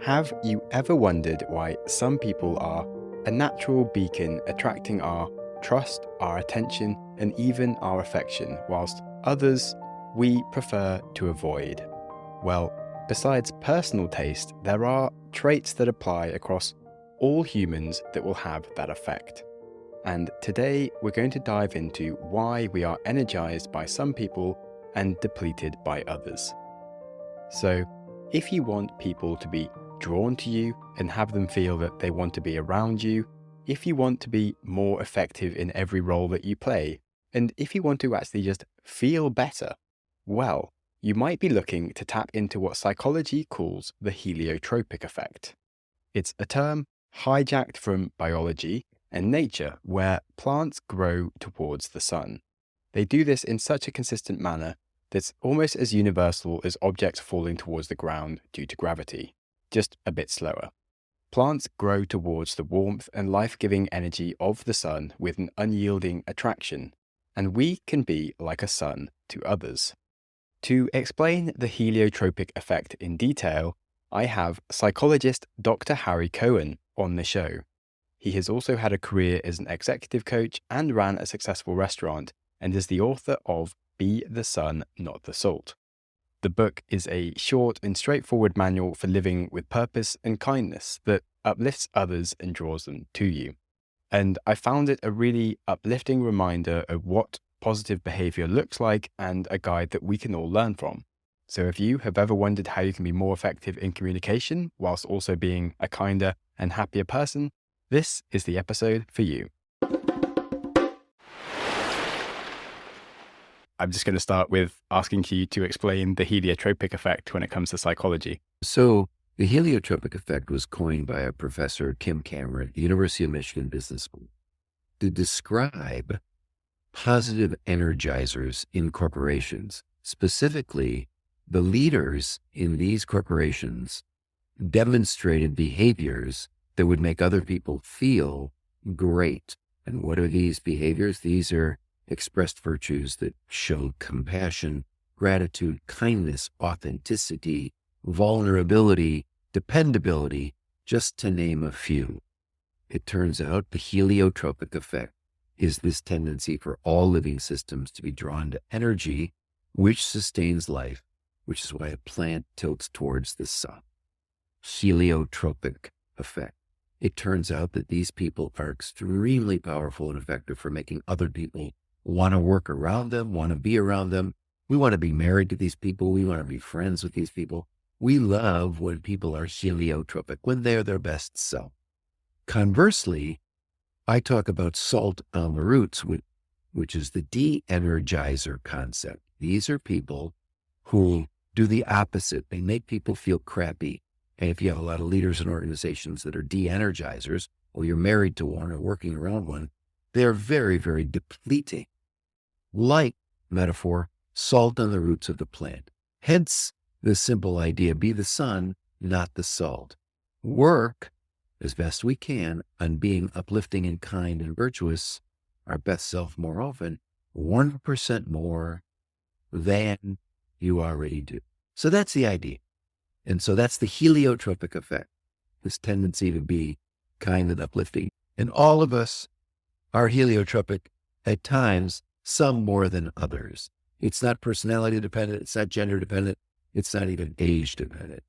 Have you ever wondered why some people are a natural beacon attracting our trust, our attention, and even our affection, whilst others we prefer to avoid? Well, besides personal taste, there are traits that apply across all humans that will have that effect. And today we're going to dive into why we are energized by some people and depleted by others. So, if you want people to be drawn to you and have them feel that they want to be around you, if you want to be more effective in every role that you play, and if you want to actually just feel better, well, you might be looking to tap into what psychology calls the heliotropic effect. It's a term hijacked from biology and nature where plants grow towards the sun. They do this in such a consistent manner that's almost as universal as objects falling towards the ground due to gravity, just a bit slower. Plants grow towards the warmth and life-giving energy of the sun with an unyielding attraction, and we can be like a sun to others. To explain the heliotropic effect in detail, I have psychologist Dr. Harry Cohen on the show. He has also had a career as an executive coach and ran a successful restaurant, and is the author of Be the Sun, Not the Salt. The book is a short and straightforward manual for living with purpose and kindness that uplifts others and draws them to you. And I found it a really uplifting reminder of what positive behavior looks like and a guide that we can all learn from. So if you have ever wondered how you can be more effective in communication whilst also being a kinder and happier person, this is the episode for you. I'm just going to start with asking you to explain the heliotropic effect when it comes to psychology. So the heliotropic effect was coined by a professor, Kim Cameron, at the University of Michigan Business School, to describe positive energizers in corporations. Specifically, the leaders in these corporations demonstrated behaviors that would make other people feel great. And what are these behaviors? These are expressed virtues that show compassion, gratitude, kindness, authenticity, vulnerability, dependability, just to name a few. It turns out the heliotropic effect is this tendency for all living systems to be drawn to energy, which sustains life, which is why a plant tilts towards the sun. Heliotropic effect. It turns out that these people are extremely powerful and effective for making other people want to work around them, want to be around them. We want to be married to these people. We want to be friends with these people. We love when people are heliotropic, when they're their best self. Conversely, I talk about salt on the roots, which is the de-energizer concept. These are people who do the opposite. They make people feel crappy. And if you have a lot of leaders in organizations that are de-energizers, or you're married to one or working around one, they're very, very depleting. Like, metaphor, salt on the roots of the plant. Hence the simple idea, be the sun, not the salt. Work as best we can on being uplifting and kind and virtuous, our best self more often, 1% more than you already do. So that's the idea. And so that's the heliotropic effect, this tendency to be kind and uplifting. And all of us are heliotropic at times, some more than others. It's not personality dependent. It's not gender dependent. It's not even age dependent.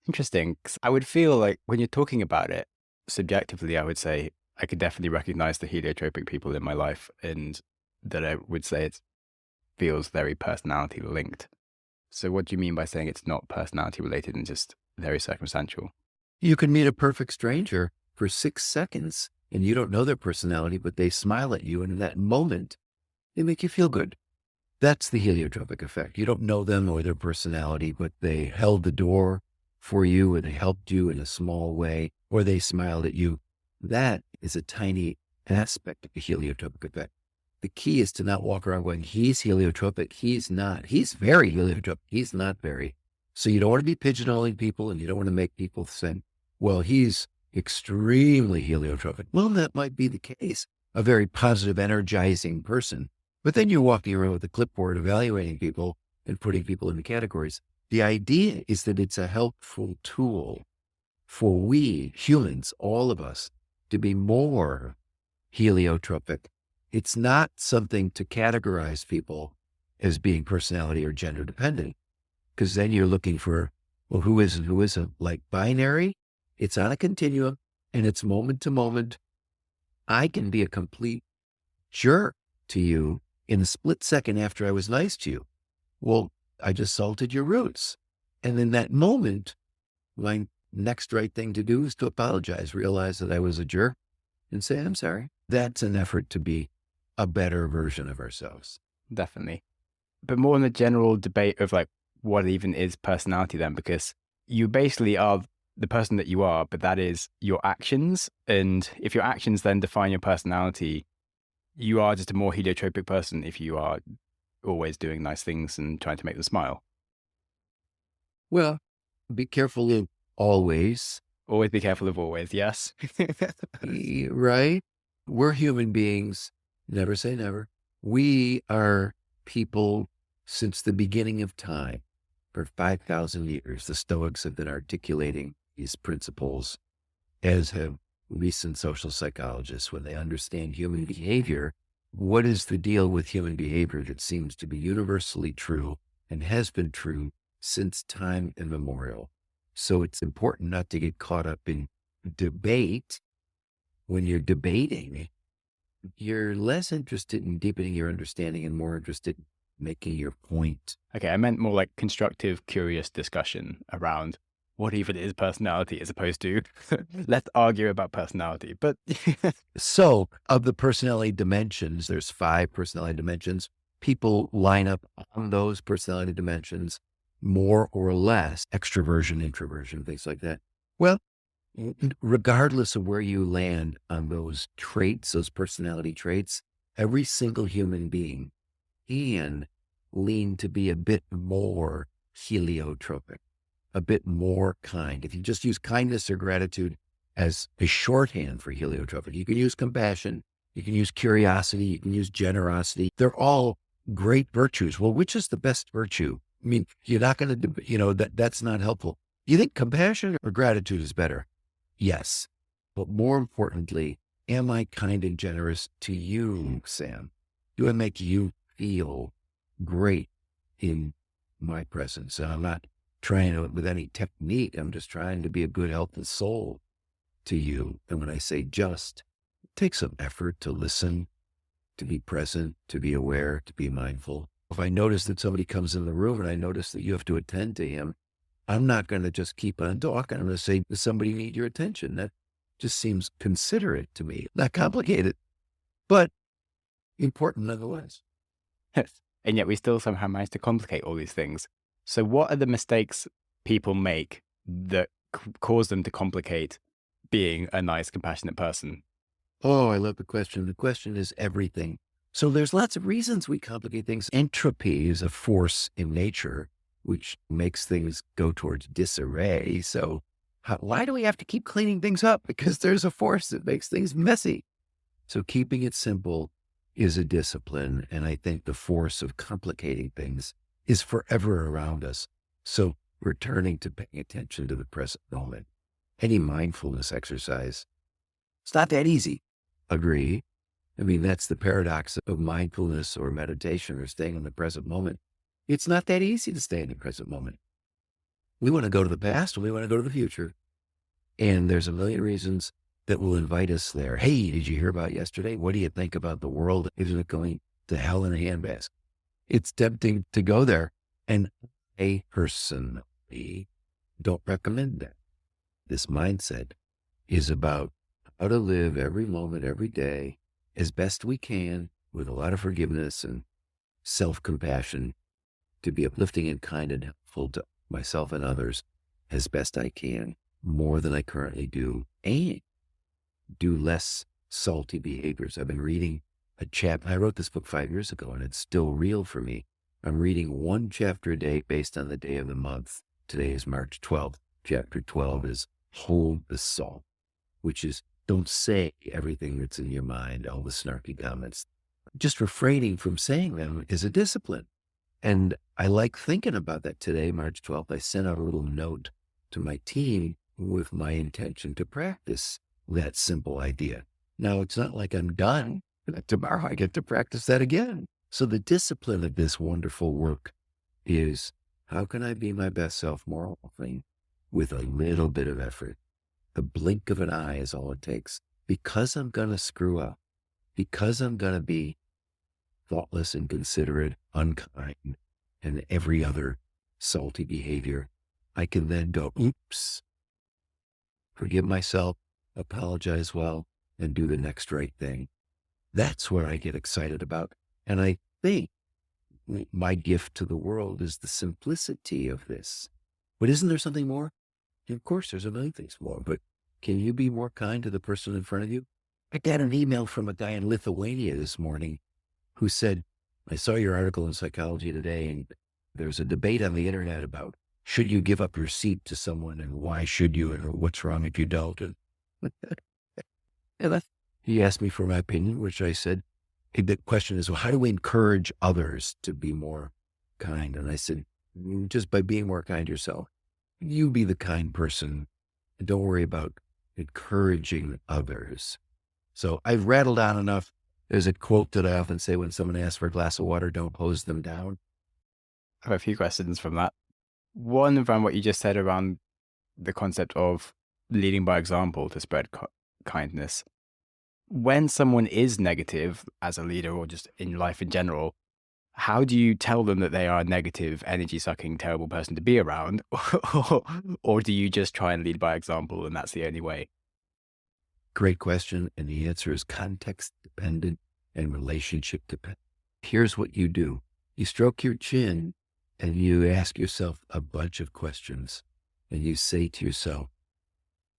Interesting. 'Cause I would feel like when you're talking about it, subjectively, I would say I could definitely recognize the heliotropic people in my life, and that I would say it feels very personality linked. So what do you mean by saying it's not personality related and just very circumstantial? You can meet a perfect stranger for 6 seconds and you don't know their personality, but they smile at you. And in that moment, they make you feel good. That's the heliotropic effect. You don't know them or their personality, but they held the door for you and they helped you in a small way, or they smiled at you. That is a tiny aspect of the heliotropic effect. The key is to not walk around going, he's heliotropic. He's not. He's very heliotropic. He's not very. So you don't want to be pigeonholing people, and you don't want to make people think, well, he's extremely heliotropic. Well, that might be the case. A very positive, energizing person. But then you're walking around with a clipboard evaluating people and putting people into categories. The idea is that it's a helpful tool for we humans, all of us, to be more heliotropic. It's not something to categorize people as being personality or gender dependent, because then you're looking for, well, who is and who isn't. Like binary, it's on a continuum and it's moment to moment. I can be a complete jerk to you in a split second after I was nice to you. Well, I just salted your roots. And in that moment, my next right thing to do is to apologize, realize that I was a jerk and say, I'm sorry. That's an effort to be a better version of ourselves. Definitely. But more in the general debate of like, what even is personality then? Because you basically are the person that you are, but that is your actions. And if your actions then define your personality, you are just a more heliotropic person if you are always doing nice things and trying to make them smile. Well, be careful of always, Always be careful of always, yes. right? We're human beings. Never say never. We are people since the beginning of time. For 5,000 years, the Stoics have been articulating these principles, as have recent social psychologists. When they understand human behavior, what is the deal with human behavior that seems to be universally true and has been true since time immemorial? So it's important not to get caught up in debate. When you're debating, you're less interested in deepening your understanding and more interested in making your point. Okay, I meant more like constructive, curious discussion around what even is personality as opposed to let's argue about personality. But So of the personality dimensions, there's 5 personality dimensions. People line up on those personality dimensions more or less, extroversion, introversion, things like that. Well, regardless of where you land on those traits, those personality traits, every single human being can lean to be a bit more heliotropic, a bit more kind. If you just use kindness or gratitude as a shorthand for heliotropic, you can use compassion, you can use curiosity, you can use generosity. They're all great virtues. Well, which is the best virtue? I mean, you're not going to, that's not helpful. You think compassion or gratitude is better? Yes. But more importantly, am I kind and generous to you, Sam? Do I make you feel great in my presence? And I'm not trying to, with any technique, I'm just trying to be a good, healthy soul to you. And when I say just, it takes some effort to listen, to be present, to be aware, to be mindful. If I notice that somebody comes in the room and I notice that you have to attend to him, I'm not going to just keep on talking. I'm going to say, does somebody need your attention? That just seems considerate to me. Not complicated, but important nonetheless. and yet we still somehow manage to complicate all these things. So what are the mistakes people make that cause them to complicate being a nice, compassionate person? Oh, I love the question. The question is everything. So there's lots of reasons we complicate things. Entropy is a force in nature, which makes things go towards disarray. So why do we have to keep cleaning things up? Because there's a force that makes things messy. So keeping it simple is a discipline. And I think the force of complicating things is forever around us. So returning to paying attention to the present moment, any mindfulness exercise, it's not that easy. Agree. I mean, that's the paradox of mindfulness or meditation or staying in the present moment. It's not that easy to stay in the present moment. We want to go to the past and we want to go to the future. And there's a million reasons that will invite us there. Hey, did you hear about yesterday? What do you think about the world? Isn't it going to hell in a handbasket? It's tempting to go there. And I personally don't recommend that. This mindset is about how to live every moment, every day, as best we can with a lot of forgiveness and self-compassion to be uplifting and kind and helpful to myself and others as best I can, more than I currently do, and do less salty behaviors. I've been reading a chapter. I wrote this book 5 years ago and it's still real for me. I'm reading 1 chapter a day based on the day of the month. Today is March 12th. Chapter 12 is Hold the Salt, which is don't say everything that's in your mind, all the snarky comments. Just refraining from saying them is a discipline. And I like thinking about that today, March 12th. I sent out a little note to my team with my intention to practice that simple idea. Now, it's not like I'm done. Tomorrow I get to practice that again. So the discipline of this wonderful work is, how can I be my best self more often with a little bit of effort? The blink of an eye is all it takes. Because I'm going to screw up, because I'm going to be thoughtless, inconsiderate, unkind, and every other salty behavior, I can then go, oops, forgive myself, apologize well, and do the next right thing. That's what I get excited about. And I think my gift to the world is the simplicity of this. But isn't there something more? Of course, there's a million things more, but can you be more kind to the person in front of you? I got an email from a guy in Lithuania this morning who said, I saw your article in Psychology Today, and there's a debate on the internet about, should you give up your seat to someone, and why should you, and what's wrong if you don't? And, he asked me for my opinion, which I said, the question is, well, how do we encourage others to be more kind? And I said, just by being more kind yourself. You be the kind person, and don't worry about encouraging others. So I've rattled on enough. There's a quote that I often say when someone asks for a glass of water, don't hose them down. I have a few questions from that. One around what you just said around the concept of leading by example to spread kindness. When someone is negative as a leader or just in life in general, how do you tell them that they are a negative, energy-sucking, terrible person to be around? Or do you just try and lead by example and that's the only way? Great question. And the answer is context dependent and relationship dependent. Here's what you do. You stroke your chin and you ask yourself a bunch of questions. And you say to yourself,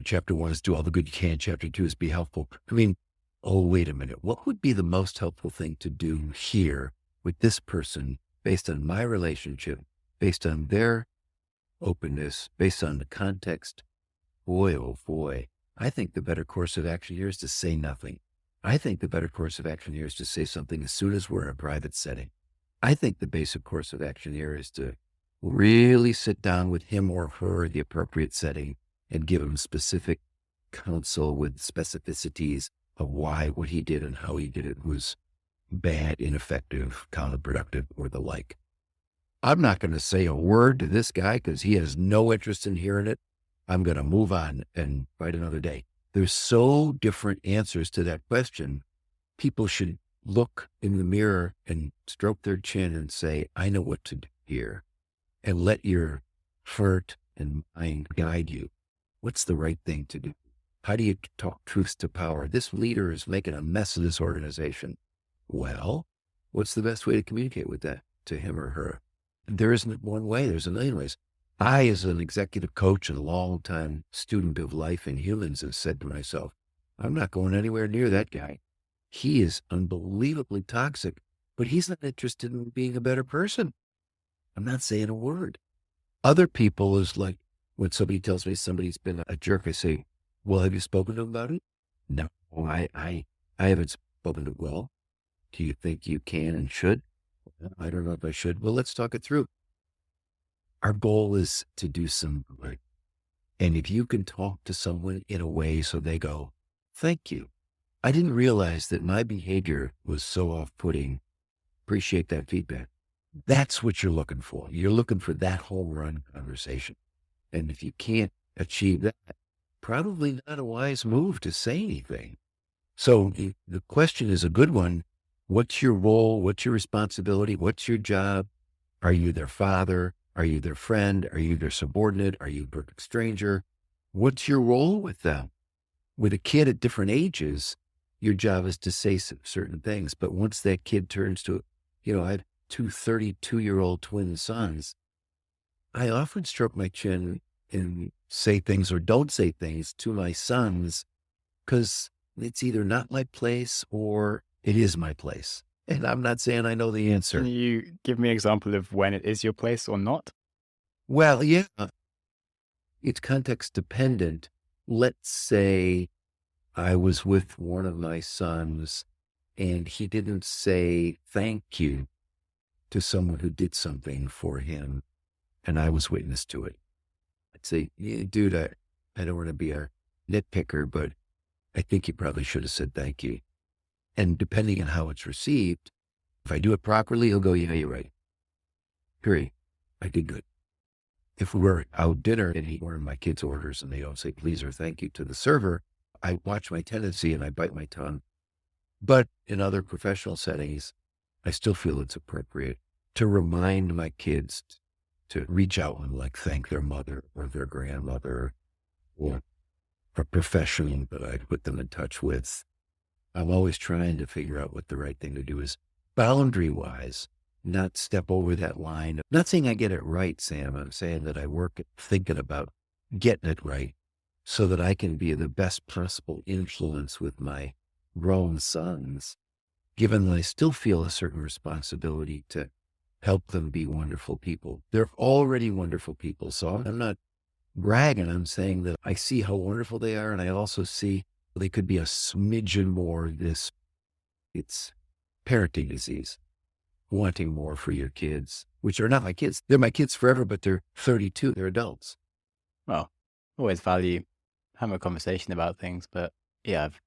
chapter 1 is do all the good you can. Chapter 2 is be helpful. I mean, oh, wait a minute. What would be the most helpful thing to do here with this person based on my relationship, based on their openness, based on the context? Boy, oh boy. I think the better course of action here is to say nothing. I think the better course of action here is to say something as soon as we're in a private setting. I think the basic course of action here is to really sit down with him or her in the appropriate setting and give him specific counsel with specificities of why what he did and how he did it was bad, ineffective, counterproductive, or the like. I'm not going to say a word to this guy because he has no interest in hearing it. I'm going to move on and fight another day. There's so different answers to that question. People should look in the mirror and stroke their chin and say, I know what to do here. And let your heart and mind guide you. What's the right thing to do? How do you talk truth to power? This leader is making a mess of this organization. Well, what's the best way to communicate with that to him or her? There isn't one way. There's a million ways. I, as an executive coach and a long-time student of life and humans, have said to myself, I'm not going anywhere near that guy. He is unbelievably toxic, but he's not interested in being a better person. I'm not saying a word. Other people is like, when somebody tells me somebody's been a jerk, I say, well, have you spoken to him about it? No, I haven't spoken to him. Well, do you think you can and should? I don't know if I should. Well, let's talk it through. Our goal is to do some good. And if you can talk to someone in a way so they go, thank you. I didn't realize that my behavior was so off-putting. Appreciate that feedback. That's what you're looking for. You're looking for that home run conversation. And if you can't achieve that, probably not a wise move to say anything. So the question is a good one. What's your role? What's your responsibility? What's your job? Are you their father? Are you their friend? Are you their subordinate? Are you a perfect stranger? What's your role with them? With a kid at different ages, your job is to say certain things. But once that kid turns to, I have two 32-year-old twin sons. I often stroke my chin and say things or don't say things to my sons because it's either not my place or it is my place. And I'm not saying I know the answer. Can you give me an example of when it is your place or not? Well, yeah, it's context dependent. Let's say I was with one of my sons and he didn't say thank you to someone who did something for him and I was witness to it. I'd say, yeah, dude, I don't want to be a nitpicker, but I think you probably should have said thank you. And depending on how it's received, if I do it properly, he'll go, yeah, you're right. Period. I did good. If we were out dinner and he ordered my kids' orders and they don't say please or thank you to the server, I watch my tendency and I bite my tongue. But in other professional settings, I still feel it's appropriate to remind my kids to reach out and like thank their mother or their grandmother or a professional that I put them in touch with. I'm always trying to figure out what the right thing to do is boundary wise, not step over that line. Not saying I get it right, Sam. I'm saying that I work at thinking about getting it right so that I can be the best possible influence with my grown sons, given that I still feel a certain responsibility to help them be wonderful people. They're already wonderful people. So I'm not bragging. I'm saying that I see how wonderful they are. And I also see they could be a smidgen more it's parenting disease, wanting more for your kids, which are not my kids. They're my kids forever, but they're 32. They're adults. Well, always value having a conversation about things, but yeah, I've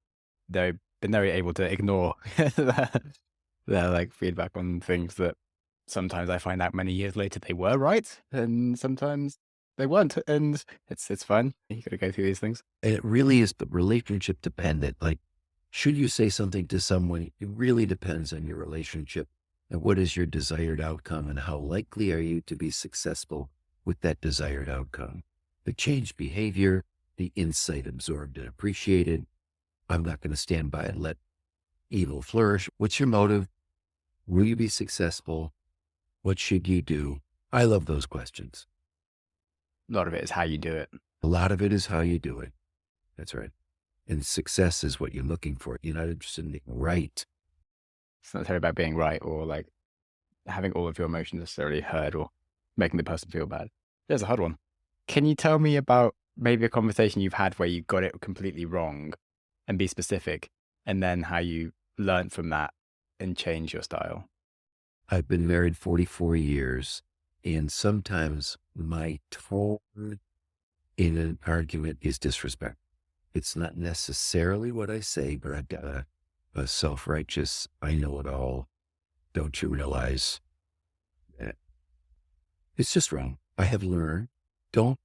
been very able to ignore their like feedback on things that sometimes I find out many years later they were right, and sometimes they weren't, and it's fun. You got to go through these things. And it really is the relationship dependent. Like, should you say something to someone? It really depends on your relationship and what is your desired outcome and how likely are you to be successful with that desired outcome. The changed behavior, the insight absorbed and appreciated. I'm not going to stand by and let evil flourish. What's your motive? Will you be successful? What should you do? I love those questions. A lot of it is how you do it. A lot of it is how you do it. That's right. And success is what you're looking for. You're not interested in being right. It's not necessarily about being right or like having all of your emotions necessarily heard or making the person feel bad. There's a hard one. Can you tell me about maybe a conversation you've had where you got it completely wrong and be specific, and then how you learned from that and change your style? I've been married 44 years, and sometimes my tone in an argument is disrespect. It's not necessarily what I say, but I've got a self-righteous, I know it all. Don't you realize that it's just wrong? I have learned, don't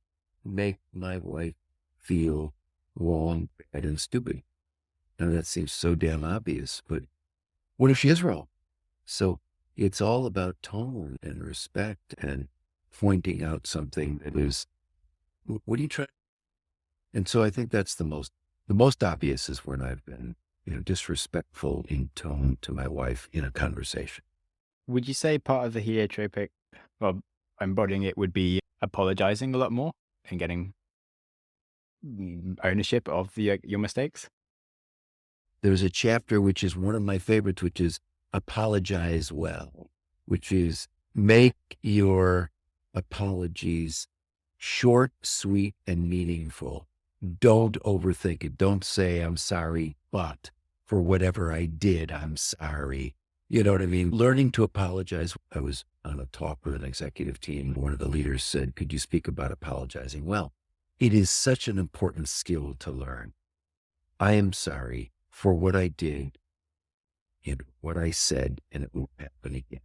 make my wife feel wrong, bad, and stupid. Now that seems so damn obvious, but what if she is wrong? So it's all about tone and respect and pointing out something that is, what are you trying? And so I think that's the most obvious is when I've been, disrespectful in tone to my wife in a conversation. Would you say part of the heliotropic, well, embodying it would be apologizing a lot more and getting ownership of your mistakes? There's a chapter, which is one of my favorites, which is apologize well, which is make your apologies short, sweet, and meaningful. Don't overthink it. Don't say, I'm sorry, but for whatever I did, I'm sorry. You know what I mean? Learning to apologize. I was on a talk with an executive team. One of the leaders said, could you speak about apologizing? Well, it is such an important skill to learn. I am sorry for what I did and what I said, and it won't happen again.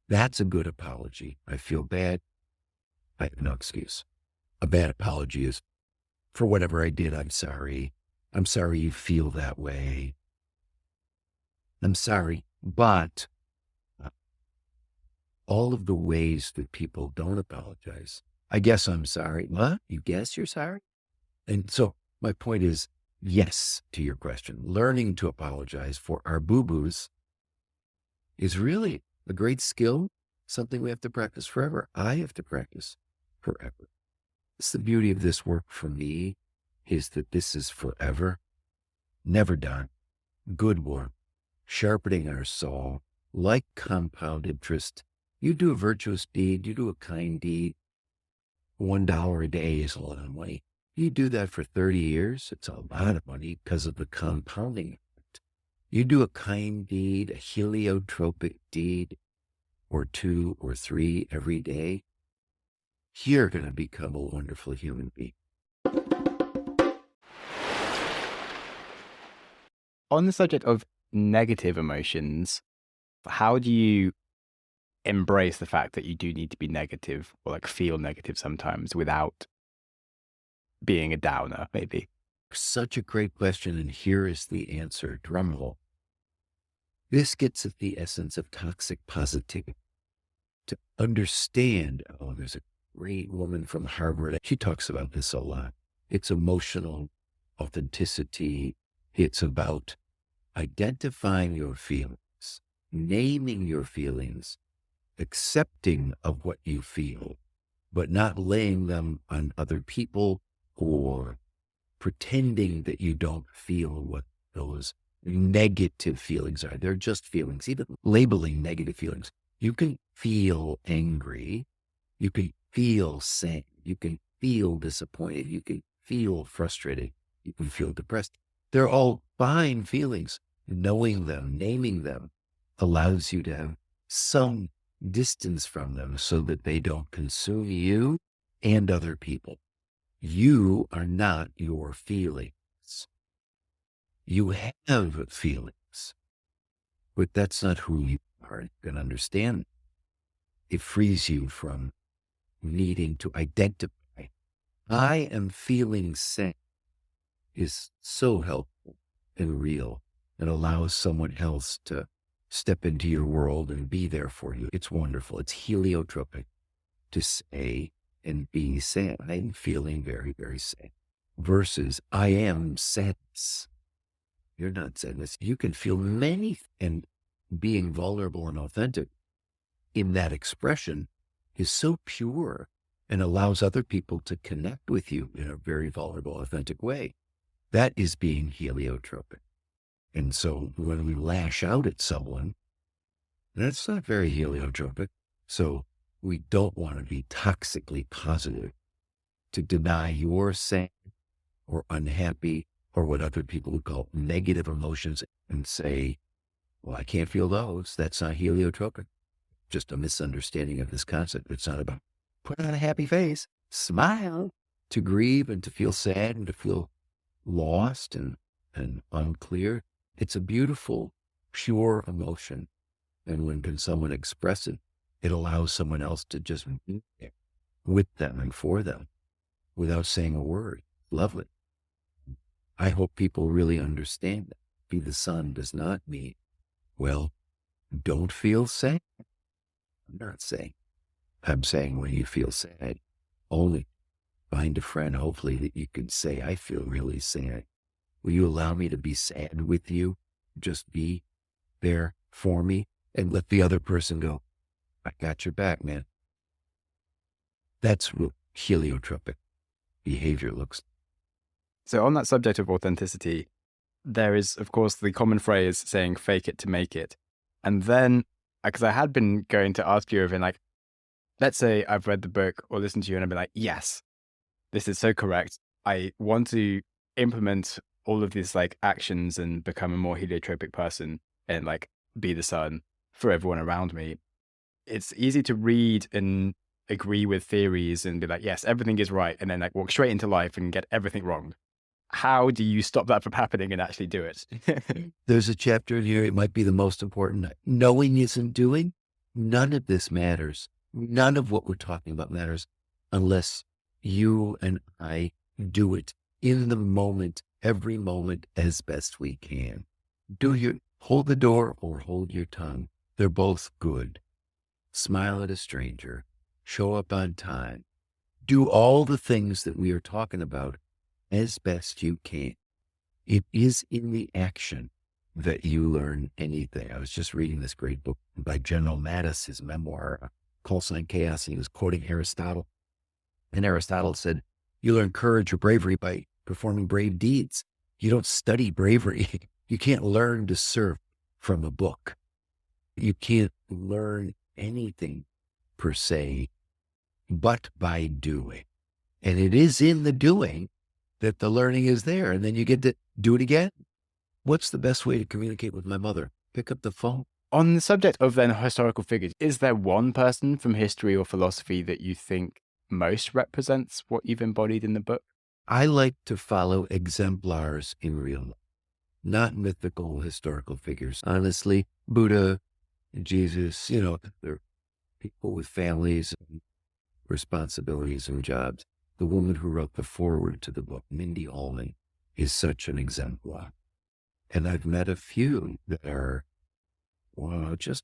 That's a good apology. I feel bad. I have no excuse. A bad apology is, for whatever I did, I'm sorry. I'm sorry you feel that way. I'm sorry, but all of the ways that people don't apologize. I guess I'm sorry. What? You guess you're sorry? And so my point is, yes, to your question, learning to apologize for our boo-boos is really a great skill, something we have to practice forever. I have to practice forever. It's the beauty of this work for me is that this is forever, never done, good work, sharpening our soul, like compound interest. You do a virtuous deed, you do a kind deed, $1 a day is a lot of money. You do that for 30 years, it's a lot of money because of the compounding effect. You do a kind deed, a heliotropic deed, or 2 or 3 every day, you're going to become a wonderful human being. On the subject of negative emotions, how do you embrace the fact that you do need to be negative or like feel negative sometimes without being a downer, maybe? Such a great question. And here is the answer. Drumroll. This gets at the essence of toxic positivity. To understand, oh, there's a great woman from Harvard. She talks about this a lot. It's emotional authenticity. It's about identifying your feelings, naming your feelings, accepting of what you feel, but not laying them on other people or pretending that you don't feel what those negative feelings are. They're just feelings, even labeling negative feelings. You can feel angry. You can feel sad. You can feel disappointed. You can feel frustrated. You can feel depressed. They're all fine feelings. Knowing them, naming them allows you to have some distance from them so that they don't consume you and other people. You are not your feelings. You have feelings, but that's not who you are. You can understand. It frees you from needing to identify. I am feeling sad is so helpful and real and allows someone else to step into your world and be there for you. It's wonderful. It's heliotropic to say and be sad. I am feeling very, very sad versus I am sadness. You're not sadness. You can feel many, and being vulnerable and authentic in that expression is so pure and allows other people to connect with you in a very vulnerable, authentic way. That is being heliotropic. And so when we lash out at someone, that's not very heliotropic. So we don't want to be toxically positive, to deny you're sad or unhappy or what other people would call negative emotions and say, well, I can't feel those. That's not heliotropic. Just a misunderstanding of this concept. It's not about put on a happy face, smile, to grieve and to feel sad and to feel lost and unclear. It's a beautiful, pure emotion. And when can someone express it, it allows someone else to just be there with them and for them without saying a word. Lovely. I hope people really understand that. Be the sun does not mean, well, don't feel sad. I'm not saying. I'm saying when you feel sad, only find a friend, hopefully, that you can say, I feel really sad. Will you allow me to be sad with you? Just be there for me and let the other person go, I got your back, man. That's what heliotropic behavior looks like. So on that subject of authenticity, there is, of course, the common phrase saying fake it to make it. And then, because I had been going to ask you, even like, let's say I've read the book or listened to you and I've been like, yes, this is so correct. I want to implement all of these like actions and become a more heliotropic person and like be the sun for everyone around me. It's easy to read and agree with theories and be like, yes, everything is right. And then like walk straight into life and get everything wrong. How do you stop that from happening and actually do it? There's a chapter in here, it might be the most important. Knowing isn't doing. None of this matters. None of what we're talking about matters unless you and I do it in the moment, every moment as best we can. Hold the door or hold your tongue. They're both good. Smile at a stranger. Show up on time. Do all the things that we are talking about as best you can. It is in the action that you learn anything. I was just reading this great book by General Mattis, his memoir, Call Sign Chaos, and he was quoting Aristotle. And Aristotle said, you learn courage or bravery by performing brave deeds. You don't study bravery. You can't learn to surf from a book. You can't learn anything per se, but by doing. And it is in the doing that the learning is there. And then you get to do it again. What's the best way to communicate with my mother? Pick up the phone. On the subject of then historical figures, is there one person from history or philosophy that you think most represents what you've embodied in the book? I like to follow exemplars in real life, not mythical historical figures. Honestly, Buddha, Jesus, they're people with families and responsibilities and jobs. The woman who wrote the foreword to the book, Mindy Allman, is such an exemplar. And I've met a few that are, just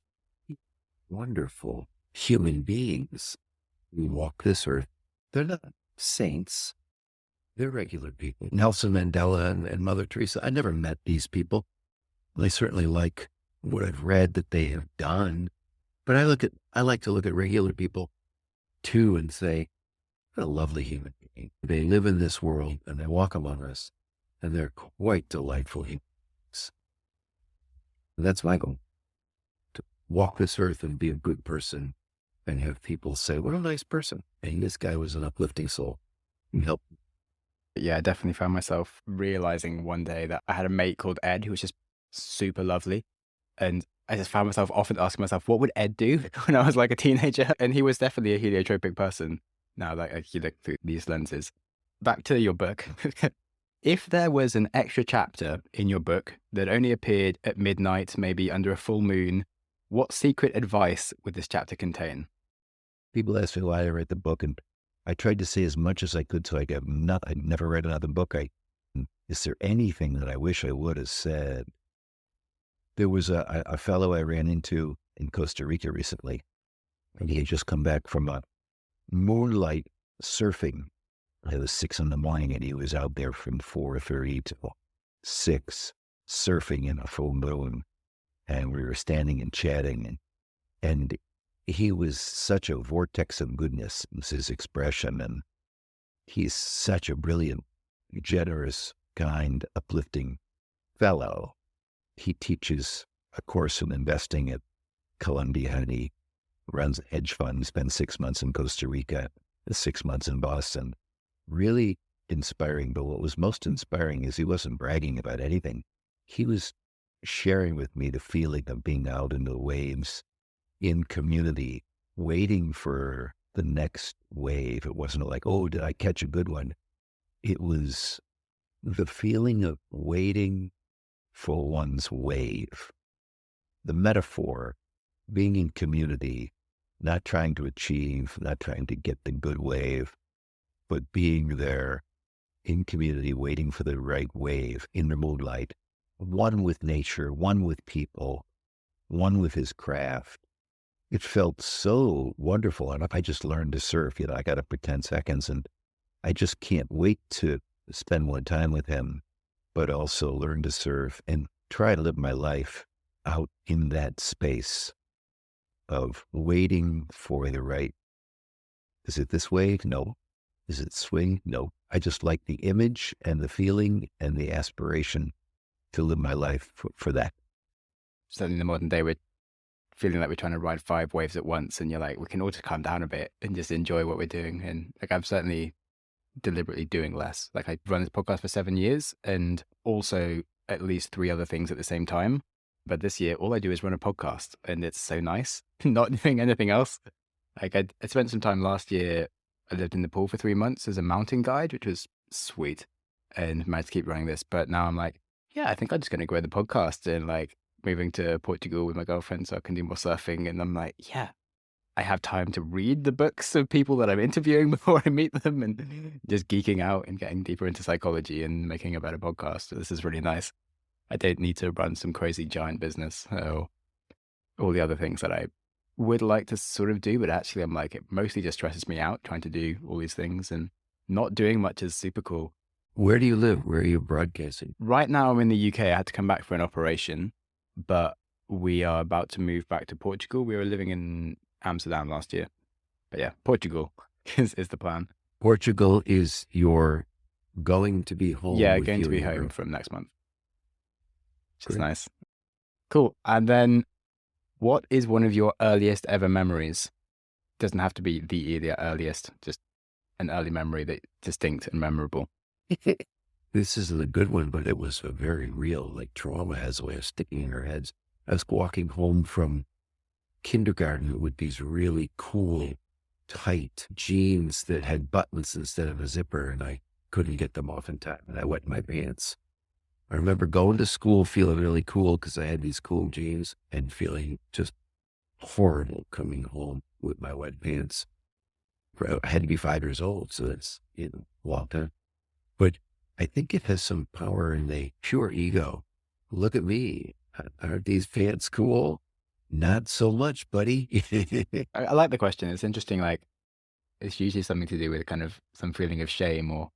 wonderful human beings who walk this earth. They're not saints. They're regular people. Nelson Mandela and Mother Teresa. I never met these people. I certainly like what I've read that they have done. But I like to look at regular people too and say, what a lovely human being. They live in this world and they walk among us and they're quite delightful humans. And that's my goal, to walk this earth and be a good person and have people say, what a nice person. And this guy was an uplifting soul. He helped. Yeah, I definitely found myself realizing one day that I had a mate called Ed who was just super lovely. And I just found myself often asking myself, what would Ed do when I was like a teenager? And he was definitely a heliotropic person now that you look through these lenses. Back to your book. If there was an extra chapter in your book that only appeared at midnight, maybe under a full moon, what secret advice would this chapter contain? People ask me why I write the book, and I tried to say as much as I could, so I never read another book. Is there anything that I wish I would have said? There was a fellow I ran into in Costa Rica recently, and he had just come back from a Moonlight surfing. It was 6 a.m, and he was out there from 4:30 to 6, surfing in a full moon. And we were standing and chatting, and he was such a vortex of goodness, was his expression. And he's such a brilliant, generous, kind, uplifting fellow. He teaches a course in investing at Columbia, and he runs a hedge fund, spent 6 months in Costa Rica, 6 months in Boston. Really inspiring. But what was most inspiring is he wasn't bragging about anything. He was sharing with me the feeling of being out in the waves in community, waiting for the next wave. It wasn't like, oh, did I catch a good one? It was the feeling of waiting for one's wave. The metaphor, being in community, not trying to achieve, not trying to get the good wave, but being there in community, waiting for the right wave in the moonlight, one with nature, one with people, one with his craft. It felt so wonderful. And I just learned to surf, I got up for 10 seconds, and I just can't wait to spend more time with him, but also learn to surf and try to live my life out in that space of waiting for the right. Is it this way? No. Is it swing? No. I just like the image and the feeling and the aspiration to live my life for that. Certainly in the modern day, we're feeling like we're trying to ride 5 waves at once, and you're like, we can all just calm down a bit and just enjoy what we're doing. And like, I'm certainly deliberately doing less. Like, I run this podcast for 7 years and also at least 3 other things at the same time. But this year, all I do is run a podcast, and it's so nice not doing anything else. Like, I spent some time last year. I lived in Nepal for 3 months as a mountain guide, which was sweet, and managed to keep running this. But now I'm like, yeah, I think I'm just going to grow the podcast and like moving to Portugal with my girlfriend so I can do more surfing. And I'm like, yeah, I have time to read the books of people that I'm interviewing before I meet them, and just geeking out and getting deeper into psychology and making a better podcast. So this is really nice. I don't need to run some crazy giant business or all the other things that I would like to sort of do, but actually I'm like, it mostly just stresses me out trying to do all these things, and not doing much is super cool. Where do you live? Where are you broadcasting? Right now I'm in the UK. I had to come back for an operation, but we are about to move back to Portugal. We were living in Amsterdam last year, but yeah, Portugal is the plan. Portugal is your going to be home. Yeah, going to be home from next month, which is nice. Cool. And then, what is one of your earliest ever memories? Doesn't have to be the earliest, just an early memory that's distinct and memorable. This isn't a good one, but it was a very real, like, trauma has a way of sticking in our heads. I was walking home from kindergarten with these really cool, tight jeans that had buttons instead of a zipper, and I couldn't get them off in time, and I wet my pants. I remember going to school feeling really cool because I had these cool jeans, and feeling just horrible coming home with my wet pants. I had to be 5 years old, so that's, a long time. But I think it has some power in the pure ego. Look at me. Aren't these pants cool? Not so much, buddy. I like the question. It's interesting. Like, it's usually something to do with kind of some feeling of shame or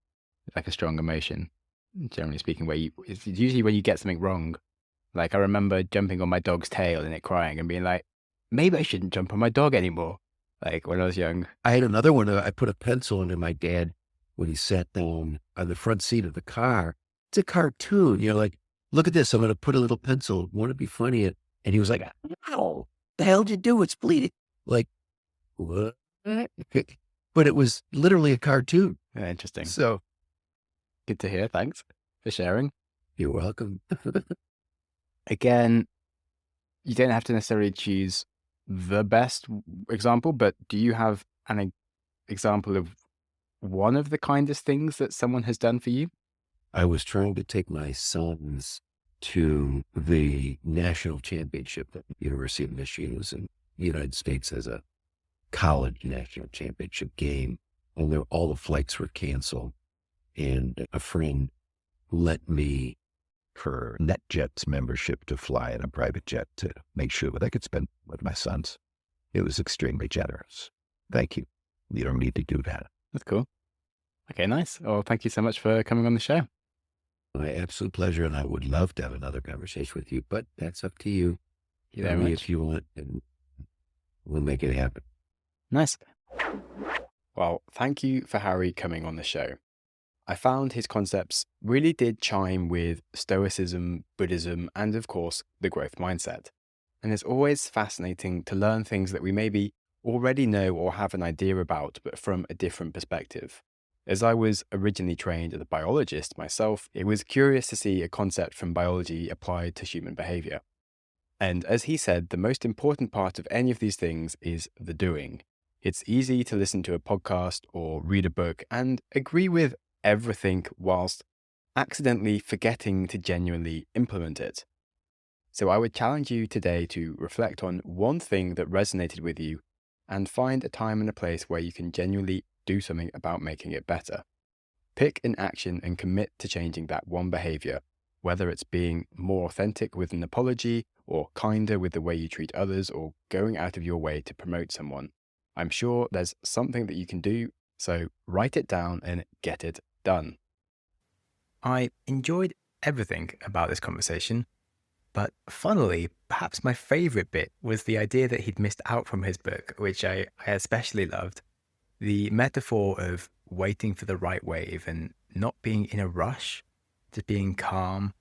like a strong emotion, generally speaking, it's usually when you get something wrong. Like, I remember jumping on my dog's tail and it crying and being like, maybe I shouldn't jump on my dog anymore. Like when I was young. I had another one. I put a pencil into my dad when he sat down on the front seat of the car. It's a cartoon. Like, look at this. I'm going to put a little pencil. Want to be funny? And he was like, ow, the hell did you do? It's bleeding. Like, what? But it was literally a cartoon. Yeah, interesting. So good to hear. Thanks for sharing. You're welcome. Again, you don't have to necessarily choose the best example, but do you have an example of one of the kindest things that someone has done for you? I was trying to take my sons to the national championship that the University of Michigan was in the United States as a college national championship game. And all the flights were canceled. And a friend lent me her NetJets membership to fly in a private jet to make sure that I could spend with my sons. It was extremely generous. Thank you. You don't need to do that. That's cool. Okay, nice. Well, thank you so much for coming on the show. My absolute pleasure, and I would love to have another conversation with you, but that's up to you. Thank you very much. If you want, and we'll make it happen. Nice. Well, thank you for Harry coming on the show. I found his concepts really did chime with Stoicism, Buddhism, and of course, the growth mindset. And it's always fascinating to learn things that we maybe already know or have an idea about, but from a different perspective. As I was originally trained as a biologist myself, it was curious to see a concept from biology applied to human behavior. And as he said, the most important part of any of these things is the doing. It's easy to listen to a podcast or read a book and agree with everything whilst accidentally forgetting to genuinely implement it. So I would challenge you today to reflect on one thing that resonated with you and find a time and a place where you can genuinely do something about making it better. Pick an action and commit to changing that one behavior, whether it's being more authentic with an apology or kinder with the way you treat others or going out of your way to promote someone. I'm sure there's something that you can do, so write it down and get it done. I enjoyed everything about this conversation, but funnily, perhaps my favorite bit was the idea that he'd missed out from his book, which I especially loved. The metaphor of waiting for the right wave and not being in a rush, just being calm,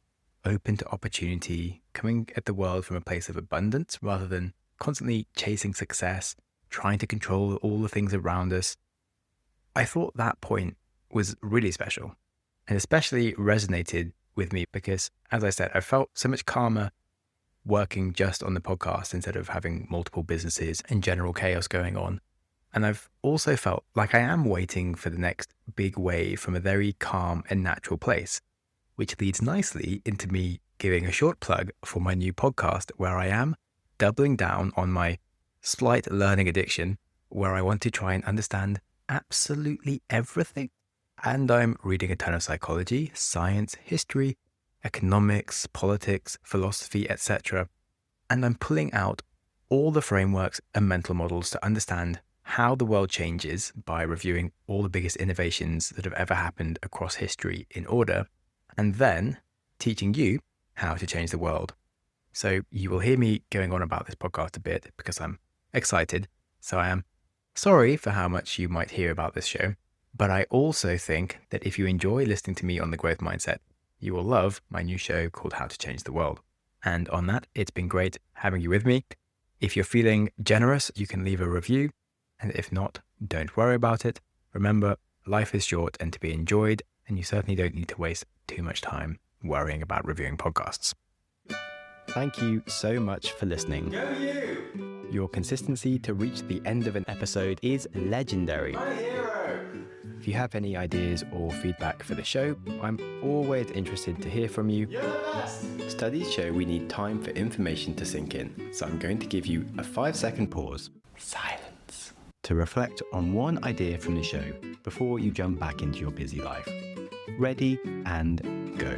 open to opportunity, coming at the world from a place of abundance rather than constantly chasing success, trying to control all the things around us. I thought that point was really special and especially resonated with me because, as I said, I felt so much calmer working just on the podcast instead of having multiple businesses and general chaos going on. And I've also felt like I am waiting for the next big wave from a very calm and natural place, which leads nicely into me giving a short plug for my new podcast where I am doubling down on my slight learning addiction, where I want to try and understand absolutely everything. And I'm reading a ton of psychology, science, history, economics, politics, philosophy, etc. And I'm pulling out all the frameworks and mental models to understand how the world changes by reviewing all the biggest innovations that have ever happened across history in order, and then teaching you how to change the world. So you will hear me going on about this podcast a bit because I'm excited. So I am sorry for how much you might hear about this show, but I also think that if you enjoy listening to me on the growth mindset, you will love my new show called How to Change the World. And on that, it's been great having you with me. If you're feeling generous, you can leave a review. And if not, don't worry about it. Remember, life is short and to be enjoyed, and you certainly don't need to waste too much time worrying about reviewing podcasts. Thank you so much for listening. Go you! Your consistency to reach the end of an episode is legendary. My hero! If you have any ideas or feedback for the show, I'm always interested to hear from you. You're the best! Studies show we need time for information to sink in, so I'm going to give you a 5-second pause, silence, to reflect on one idea from the show before you jump back into your busy life. Ready and go.